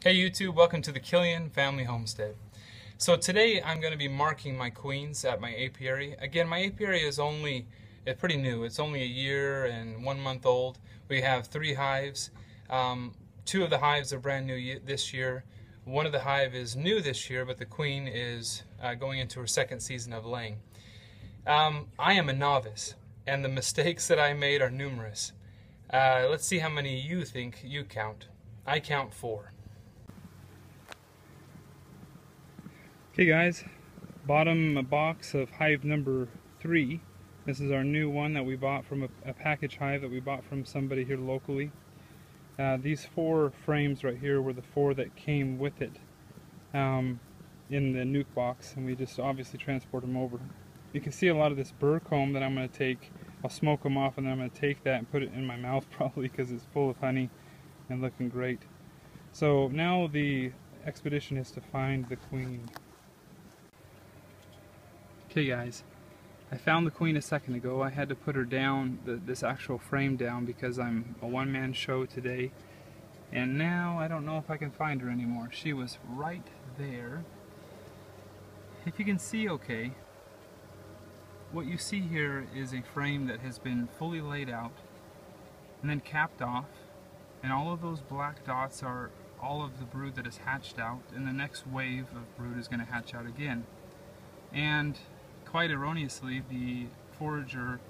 Hey YouTube, welcome to the Killian Family Homestead. So today I'm going to be marking my queens at my apiary. Again, my apiary is it's pretty new. It's only a year and 1 month old. We have 3 hives. 2 of the hives are brand new this year. One of the hive is new this year, but the queen is going into her 2nd season of laying. I am a novice, and the mistakes that I made are numerous. Let's see how many you think you count. I count 4. Okay guys, bottom box of hive number 3. This is our new one that we bought from a package hive that we bought from somebody here locally. These 4 frames right here were the 4 that came with it in the nuke box, and we just obviously transport them over. You can see a lot of this burr comb that I'm going to take. I'll smoke them off, and then I'm going to take that and put it in my mouth probably because it's full of honey and looking great. So now the expedition is to find the queen. Okay guys, I found the queen a second ago. I had to put her down, this actual frame down, because I'm a one-man show today. And now I don't know if I can find her anymore. She was right there. If you can see okay, what you see here is a frame that has been fully laid out and then capped off. And all of those black dots are all of the brood that is hatched out, and the next wave of brood is going to hatch out again. And quite erroneously, the forager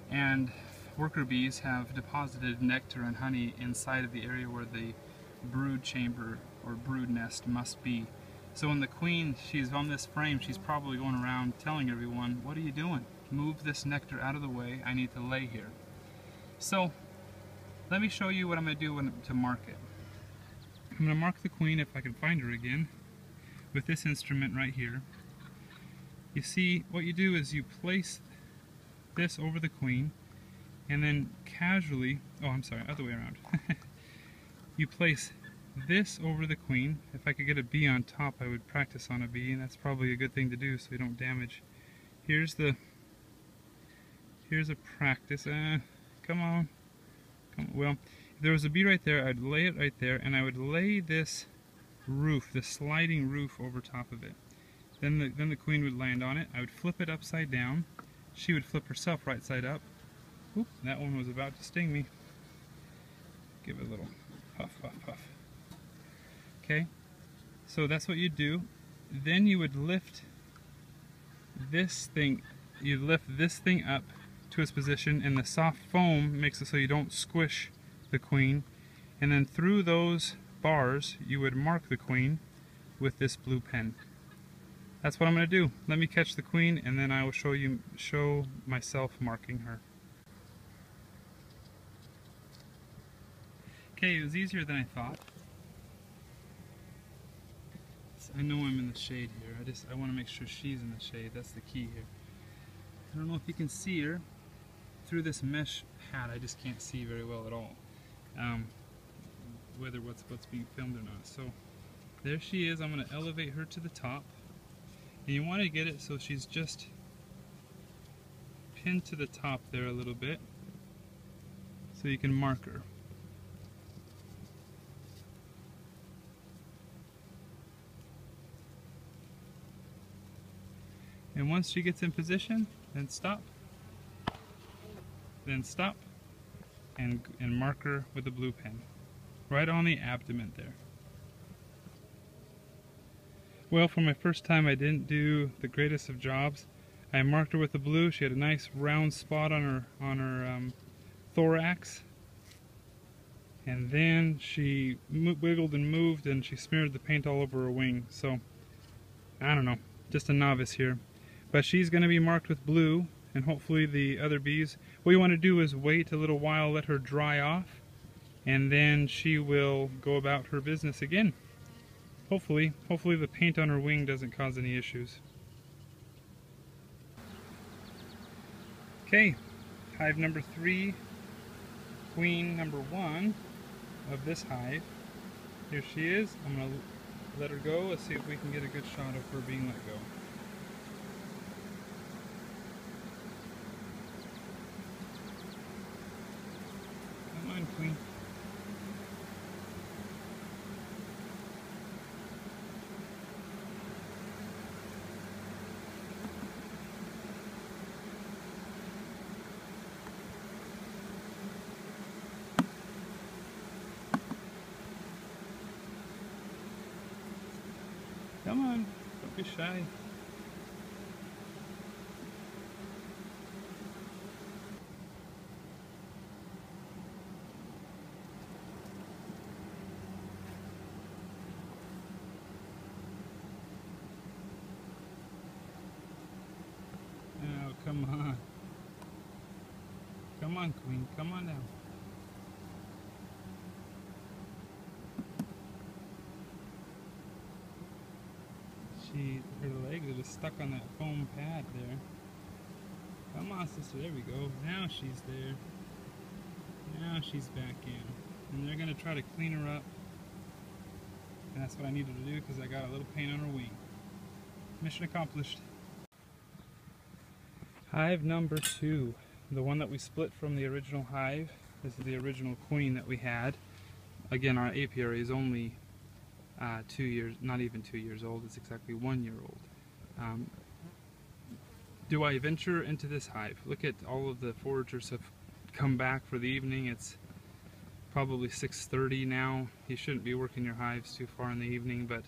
and worker bees have deposited nectar and honey inside of the area where the brood chamber or brood nest must be. So when the queen, she's on this frame, she's probably going around telling everyone, "What are you doing? Move this nectar out of the way, I need to lay here." So let me show you what I'm going to do to mark it. I'm going to mark the queen, if I can find her again, with this instrument right here. You see, what you do is you place this over the queen, and then casually, oh I'm sorry, other way around. You place this over the queen. If I could get a bee on top, I would practice on a bee, and that's probably a good thing to do so you don't damage. Here's a practice. Come on. Well, if there was a bee right there, I'd lay it right there, and I would lay this roof, this sliding roof, over top of it. Then the queen would land on it. I would flip it upside down. She would flip herself right side up. Oop, that one was about to sting me. Give it a little puff, puff, puff. Okay, so that's what you do. Then you would lift this thing. You lift this thing up to its position, and the soft foam makes it so you don't squish the queen. And then through those bars, you would mark the queen with this blue pen. That's what I'm going to do. Let me catch the queen, and then I will show myself marking her. Okay, it was easier than I thought. I know I'm in the shade here. I want to make sure she's in the shade. That's the key here. I don't know if you can see her through this mesh hat. I just can't see very well at all. Whether what's being filmed or not. So there she is. I'm going to elevate her to the top. And you want to get it so she's just pinned to the top there a little bit, so you can mark her. And once she gets in position, then stop, and mark her with a blue pen, right on the abdomen there. Well, for my first time, I didn't do the greatest of jobs. I marked her with the blue. She had a nice round spot on her thorax, and then she wiggled and moved, and she smeared the paint all over her wing. So I don't know, just a novice here, but she's going to be marked with blue, and hopefully the other bees. What you want to do is wait a little while, let her dry off, and then she will go about her business again. Hopefully the paint on her wing doesn't cause any issues. Okay, hive number 3, queen number 1 of this hive. Here she is. I'm going to let her go. Let's see if we can get a good shot of her being let go. Come on, queen. Come on, don't be shy. Oh, come on. Come on, Queen, come on down. Her legs are just stuck on that foam pad there. Come on, sister, there we go. Now she's there. Now she's back in. And they're gonna try to clean her up. And that's what I needed to do because I got a little pain on her wing. Mission accomplished. Hive number 2. The one that we split from the original hive. This is the original queen that we had. Again, our apiary is only 2 years, not even 2 years old. It's exactly 1 year old. Do I venture into this hive? Look at all of the foragers have come back for the evening. It's probably 6:30 now. You shouldn't be working your hives too far in the evening, but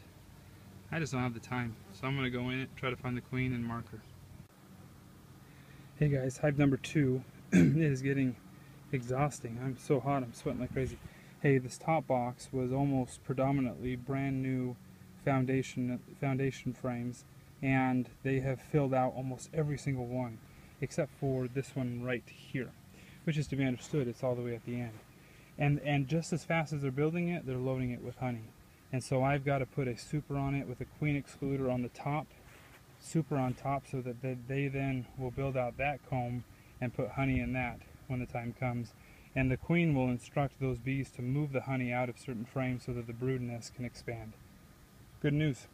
I just don't have the time. So I'm going to go in it, try to find the queen and mark her. Hey guys, hive number 2. It is getting exhausting. I'm so hot, I'm sweating like crazy. Hey, this top box was almost predominantly brand new foundation frames, and they have filled out almost every single one, except for this one right here, which is to be understood. It's all the way at the end. And just as fast as they're building it, they're loading it with honey. And so I've got to put a super on it with a queen excluder on the top, super on top, so that they then will build out that comb and put honey in that when the time comes. And the queen will instruct those bees to move the honey out of certain frames so that the brood nest can expand. Good news.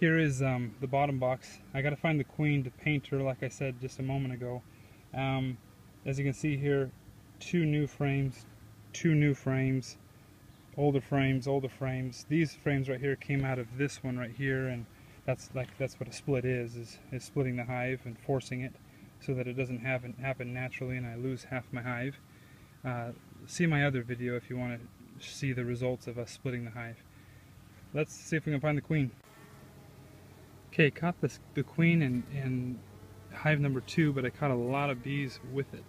Here is the bottom box. I got to find the queen to paint her, like I said just a moment ago. As you can see here, 2 new frames, 2 new frames, older frames, older frames. These frames right here came out of this one right here, and that's what a split is splitting the hive and forcing it so that it doesn't happen naturally and I lose half my hive. See my other video if you want to see the results of us splitting the hive. Let's see if we can find the queen. Okay, caught the queen in hive number 2, but I caught a lot of bees with it.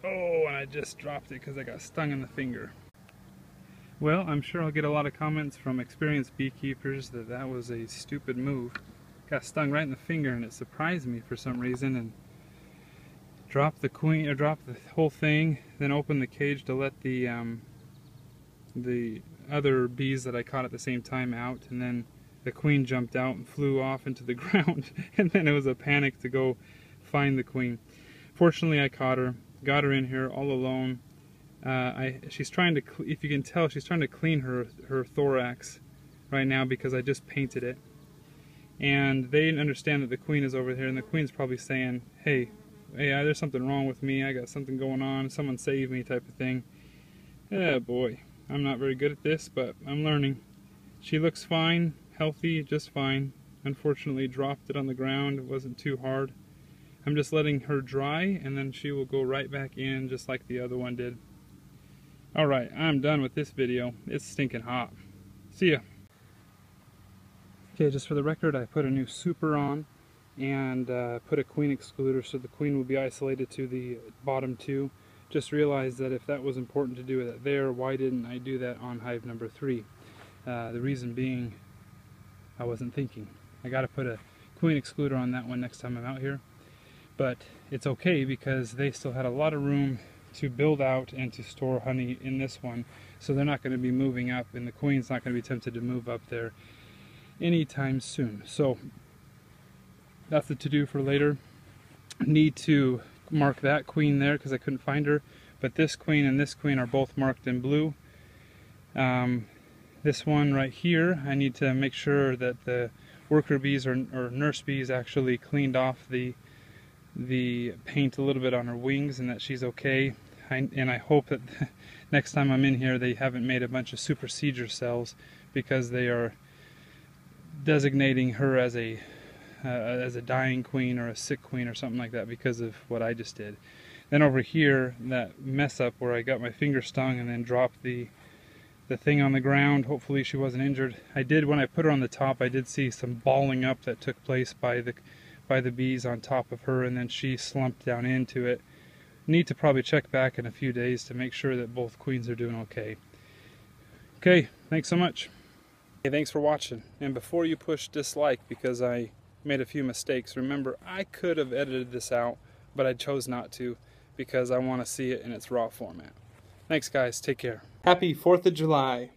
Oh, and I just dropped it because I got stung in the finger. Well, I'm sure I'll get a lot of comments from experienced beekeepers that that was a stupid move. Got stung right in the finger, and it surprised me for some reason, and dropped the queen, or dropped the whole thing, then opened the cage to let the other bees that I caught at the same time out, and then the queen jumped out and flew off into the ground, and then it was a panic to go find the queen. Fortunately, I caught her, got her in here all alone. She's trying to, if you can tell, she's trying to clean her thorax right now because I just painted it. And they understand that the queen is over here, and the queen's probably saying, hey, there's something wrong with me, I got something going on, someone save me type of thing. Oh boy, I'm not very good at this, but I'm learning. She looks fine, healthy, just fine. Unfortunately dropped it on the ground, it wasn't too hard. I'm just letting her dry, and then she will go right back in just like the other one did. Alright, I'm done with this video. It's stinking hot. See ya. Okay, just for the record, I put a new super on and put a queen excluder so the queen will be isolated to the bottom 2. Just realized that if that was important to do that there, why didn't I do that on hive number 3? The reason being, I wasn't thinking. I got to put a queen excluder on that one next time I'm out here. But it's okay because they still had a lot of room to build out and to store honey in this one, so they're not going to be moving up, and the queen's not going to be tempted to move up there anytime soon. So that's the to-do for later. Need to mark that queen there because I couldn't find her, but this queen and this queen are both marked in blue. This one right here, I need to make sure that the worker bees or nurse bees actually cleaned off the paint a little bit on her wings and that she's okay. And I hope that next time I'm in here they haven't made a bunch of supersedure cells, because they are designating her as a dying queen or a sick queen or something like that because of what I just did. Then over here, that mess up where I got my finger stung and then dropped the the thing on the ground. Hopefully she wasn't injured. I did, when I put her on the top, I did see some balling up that took place by the bees on top of her, and then she slumped down into it. Need to probably check back in a few days to make sure that both queens are doing okay. Okay, thanks so much. Hey, thanks for watching. And before you push dislike because I made a few mistakes, remember I could have edited this out, but I chose not to because I want to see it in its raw format. Thanks guys, take care. Happy 4th of July.